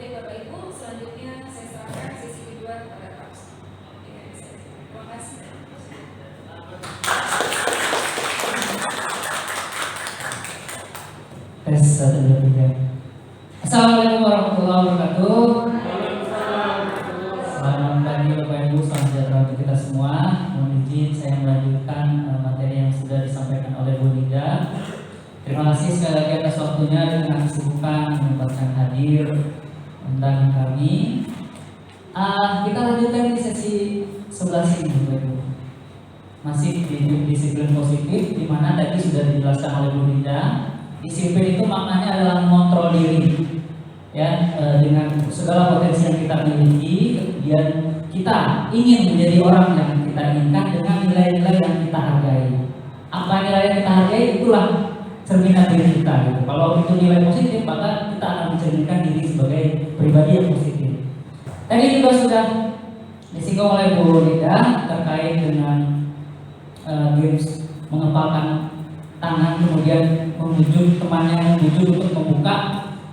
Baik Bapak Ibu, selanjutnya saya serahkan sesi kedua kepada Pak Ustaz. Terima kasih. Tes 1, 2, 3. Assalamualaikum warahmatullahi wabarakatuh. Selamat pagi Bapak Ibu, salam sejahtera untuk kita semua. Mohon izin saya melanjutkan materi yang sudah disampaikan oleh Bu Nida. Terima kasih sekali lagi atas waktunya dengan kesibukan menyempatkan hadir undangan kami. Kita lanjutkan di sesi 11 ini Bapak Ibu. Masih di disiplin positif, di mana tadi sudah dijelaskan oleh Bu Nida. Disiplin itu maknanya adalah mengontrol diri, ya, dengan segala potensi yang kita miliki. Kemudian kita ingin menjadi orang yang kita inginkan dengan nilai-nilai yang kita hargai. Apa nilai yang kita hargai, itulah cerminan diri kita. Gitu. Kalau itu nilai positif, maka kita akan mencerminkan diri sebagai pribadi yang positif. Tadi juga sudah disinggung oleh Bu Nida terkait dengan games mengepalkan tangan, kemudian membujuk temannya, membujuk untuk membuka.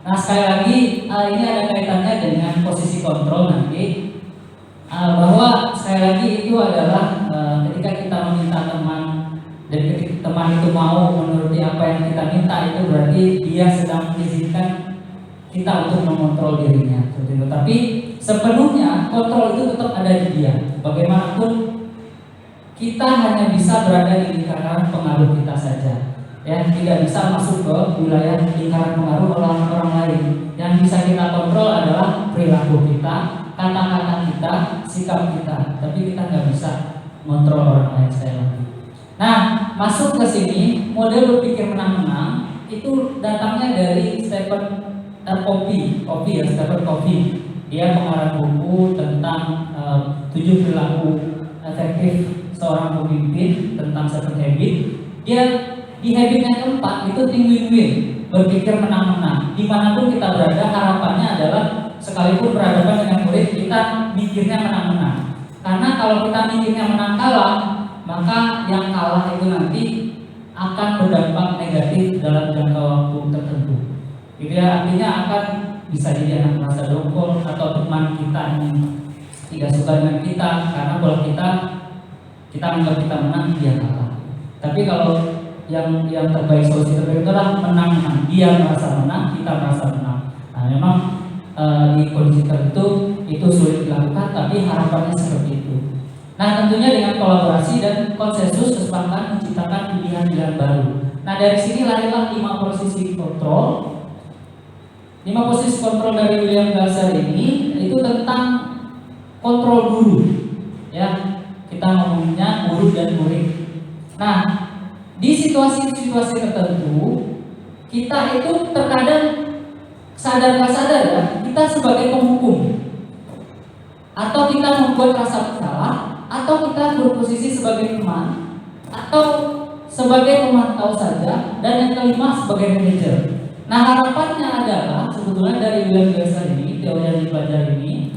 Nah sekali lagi ini ada kaitannya dengan posisi kontrol nanti, bahwa sekali lagi itu adalah ketika kita meminta teman dan ketika teman itu mau menuruti apa yang kita minta, itu berarti dia sedang mengizinkan kita untuk mengontrol dirinya. Tapi sepenuhnya kontrol itu tetap ada di dia. Bagaimanapun kita hanya bisa berada di lingkaran pengaruh kita saja, ya, tidak bisa masuk ke wilayah lingkaran pengaruh orang lain. Yang bisa kita kontrol adalah perilaku kita, kata-kata kita, sikap kita, tapi kita nggak bisa mengontrol orang lain sekali lagi. Nah, masuk ke sini model berpikir menang-menang itu datangnya dari Stephen Covey, ya, Stephen Covey. Dia pengarang buku tentang 7 perilaku efektif seorang pemimpin, tentang 7 habit. Dia di habit yang keempat itu think win-win, berpikir menang-menang. Dimanapun kita berada, harapannya adalah sekalipun berhadapan dengan murid, kita mikirnya menang-menang. Karena kalau kita mikirnya menang kalah, maka yang kalah itu nanti akan berdampak negatif dalam jangka waktu tertentu. Itu ya, artinya akan bisa jadi anak merasa dongkol atau teman kita yang tidak suka dengan kita karena kalau kita anggap kita menang, dia kalah. Tapi kalau yang terbaik, solusi terbaik adalah menang-menang. Dia merasa menang, kita merasa menang. Nah, memang di kondisi tertentu itu sulit dilakukan, tapi harapannya seperti itu. Nah, tentunya dengan kolaborasi dan konsensus kesepakatan menciptakan pilihan-pilihan baru. Nah, dari sini lahirlah 5 posisi kontrol. 5 posisi kontrol dari William Glasser ini itu tentang kontrol guru, ya. Kita ngomongnya guru dan murid. Nah, di situasi-situasi tertentu kita itu terkadang sadar nggak sadar, ya, kita sebagai penghukum, atau kita membuat rasa bersalah, atau kita berposisi sebagai teman, atau sebagai pemantau saja, dan yang kelima sebagai manajer. Nah, harapannya adalah sebetulnya dari William Glasser ini, teori yang dipelajari ini,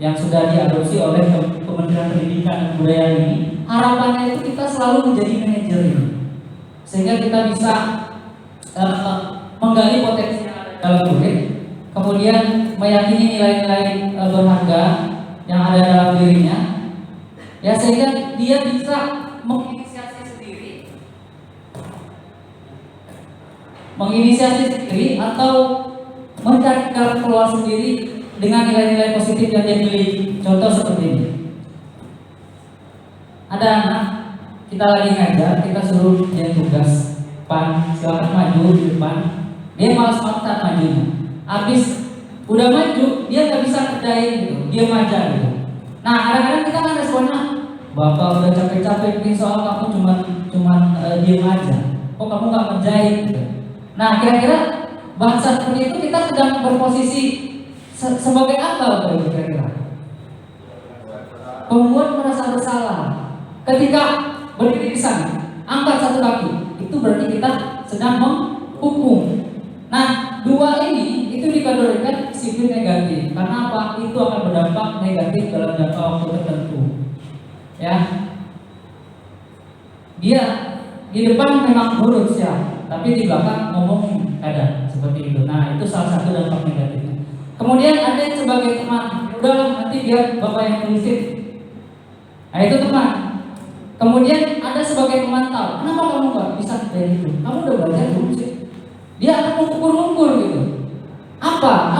yang sudah diadopsi oleh Kementerian Pendidikan dan Budaya ini, harapannya itu kita selalu menjadi manajer ini, sehingga kita bisa menggali potensi yang ada dalam murid, kemudian meyakini nilai-nilai berharga yang ada dalam dirinya, ya, sehingga dia bisa menginisiasi sendiri atau mencari jalan keluar sendiri dengan nilai-nilai positif yang dia miliki. Contoh seperti ini. Ada anak, kita lagi ngajar, kita suruh dia tugas, Pan, silakan maju di depan. Dia malas-malasan majunya. Habis udah maju, dia nggak bisa kerjain gitu, dia aja gitu. Nah, kadang-kadang kita kan responnya, Bapak udah capek-capek bikin soal, kamu cuma diem aja. Kok kamu nggak ngerjain gitu. Nah, kira-kira bahasa seperti itu kita sedang berposisi sebagai apa kira-kira? Pembuat merasa bersalah. Ketika berdiri di sana, angkat 1 kaki, itu berarti kita sedang menghukum. Nah, 2 ini itu dikategorikan disiplin negatif. Karena apa? Itu akan berdampak negatif dalam jangka waktu tertentu. Ya, dia di depan memang nurut ya, tapi di belakang ngomongin kadang seperti itu. Nah, itu salah satu dampak negatifnya. Kemudian ada yang sebagai teman, udah nanti biar bapak yang tulisin. Nah itu teman. Kemudian ada sebagai pemantau, kenapa kamu nggak bisa dari itu? Kamu udah belajar belum sih? Dia akan mengukur-ukur gitu. Apa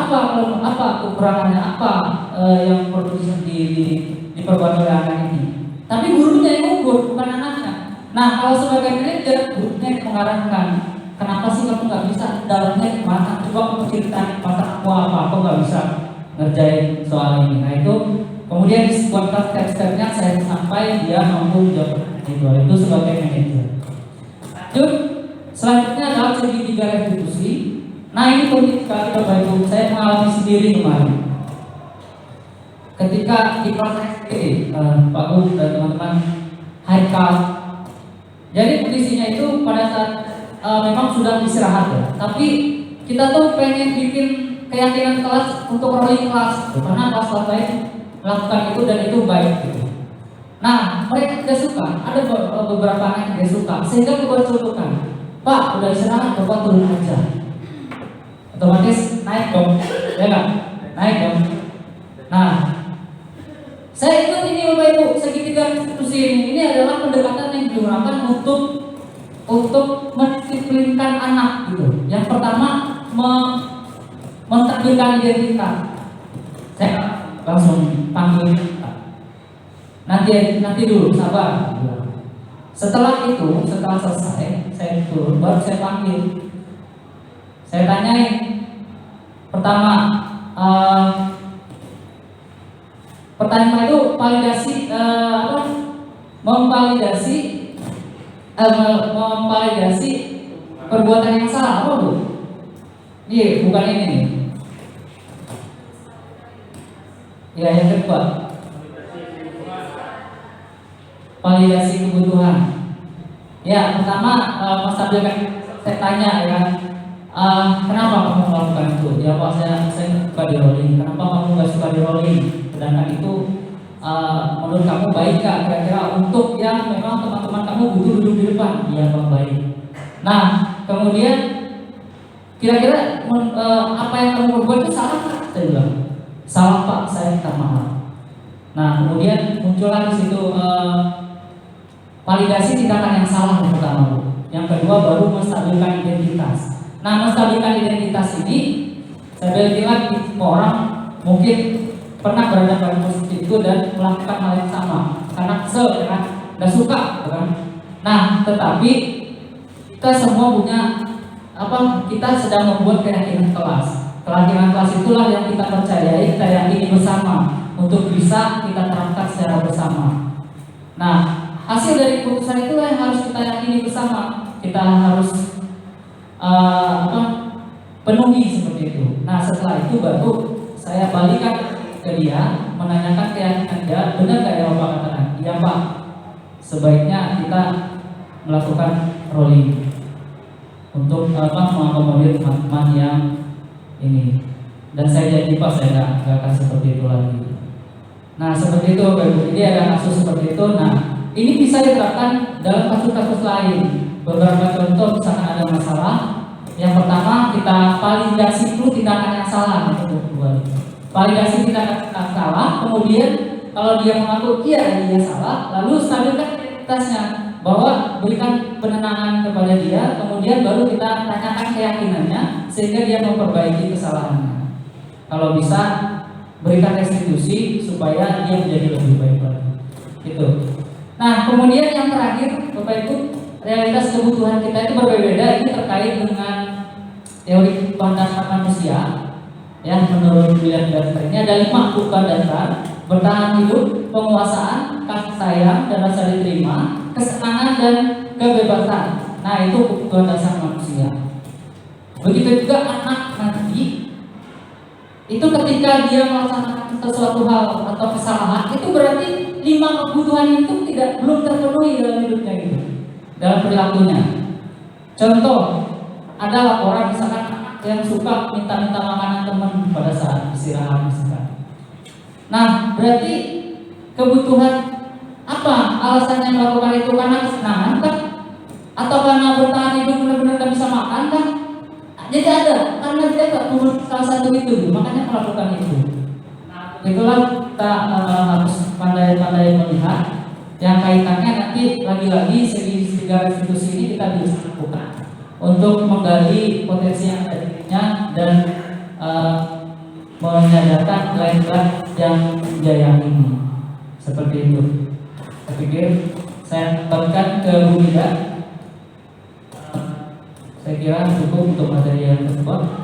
kekurangannya, apa yang perlu diperbaiki oleh anak ini. Tapi gurunya yang ngukur, bukan anaknya. Nah kalau sebagai manajer, gurunya yang mengarahkan. Kenapa sih kamu nggak bisa? Dalamnya kemana? Coba kamu ceritain masa kamu apa? Aku nggak bisa ngerjain soal ini. Nah itu kemudian disebutkan step-stepnya saya sampai dia mampu menjawab itu sebagai manajer. Lanjut, selanjutnya adalah segitiga restitusi. Nah ini penting sekali Bapak Ibu, saya mengalami sendiri kemarin. Ketika di proses Pak U dan teman-teman Haikal. Jadi kondisinya itu pada saat memang sudah istirahat ya, tapi kita tuh pengen bikin keyakinan kelas untuk rolling kelas, karena kelas lain melakukan itu dan itu baik gitu. Nah mereka tidak suka, ada beberapa anak yang tidak suka, sehingga kita contohkan, Pak udah istirahat, Bapak turun aja, otomatis naik dong, ya kan? Naik dong. Nah saya ikut ini Bapak Ibu, segitiga restitusi ini adalah pendekatan yang digunakan untuk mendisiplinkan anak gitu. Yang pertama menstabilkan identitas. Saya langsung panggil nanti dulu sabar. Setelah selesai saya turun, baru saya panggil. Saya tanyain pertama pertanyaan itu validasi memvalidasi perbuatan yang salah apa Bu? Iya, bukan ini nih. Ya, yang kedua validasi kebutuhan. Ya, pertama menstabilkan. Saya tanya ya, kenapa kamu melakukan itu? Ya Pak, saya suka di rolling. Kenapa kamu nggak suka di rolling? Sedangkan itu menurut kamu baik gak kira-kira untuk yang memang teman-teman kamu butuh duduk di depan? Iya Pak, baik. Nah kemudian kira-kira apa yang kamu berbuat itu salah Pak? Saya bilang salah Pak, saya minta maaf. Nah kemudian muncullah di situ validasi tindakan yang salah yang pertama Bu. Yang kedua baru menstabilkan identitas. Nah menstabilkan identitas ini saya bilang semua orang mungkin pernah berada pada posisi itu dan melakukan hal yang sama karena kesel kan, nggak suka kan. Nah tetapi kita semua punya kita sedang membuat keyakinan kelas itulah yang kita percayai, kita yakini bersama untuk bisa kita terangkan secara bersama. Nah hasil dari keputusan itulah yang harus kita yakini bersama, kita harus penuhi seperti itu. Nah setelah itu baru saya balikan ke dia, menanyakan keyakinan dia, benar gak ya Bapak katakan? Iya Pak, sebaiknya kita melakukan rolling untuk mengakomodir teman-teman yang ini. Dan saya janji Pak, saya gak akan seperti itu lagi. Nah seperti itu Bapak Ibu, ini ada kasus seperti itu. Nah ini bisa diterapkan dalam kasus-kasus lain. Beberapa contoh misalkan ada masalah. Yang pertama kita validasi dulu tindakan yang salah. Validasi tindakan salah, kemudian kalau dia mengaku iya dia salah, lalu stabilkan identitasnya, bahwa berikan penenangan kepada dia, kemudian baru kita tanyakan keyakinannya sehingga dia memperbaiki kesalahannya. Kalau bisa berikan restitusi supaya dia menjadi lebih baik lagi. Itu. Nah kemudian yang terakhir Bapak Ibu, realitas kebutuhan kita itu berbeda-beda. Ini terkait dengan teori kebutuhan dasar manusia. Ya, menurut William Dasar ini ada 5 kebutuhan dasar: bertahan hidup, penguasaan, kasih sayang dan rasa diterima, kesenangan dan kebebasan. Nah itu kebutuhan dasar manusia. Begitu juga anak nanti itu ketika dia melaksanakan sesuatu hal atau kesalahan, itu berarti 5 kebutuhan itu belum terpenuhi dalam hidupnya itu, dalam perilakunya. Contoh, ada laporan misalkan yang suka minta-minta makanan teman pada saat istirahat misalkan. Nah berarti kebutuhan apa alasannya melakukan itu? Karena kesenangan kan? Atau karena bertahan hidup benar-benar gak bisa makan kan? Jadi ada, karena dia gak memenuhi salah satu itu, makanya melakukan itu. Nah, itulah kita harus pandai-pandai melihat yang kaitannya nanti lagi-lagi segi tiga institusi ini kita bisa lakukan untuk menggali potensi yang ada di dirinya dan menyadarkan lain-lain yang jaya ini. Seperti itu. Saya pikir saya kembalikan ke Bu Nida. Saya kira cukup untuk materi yang kedua.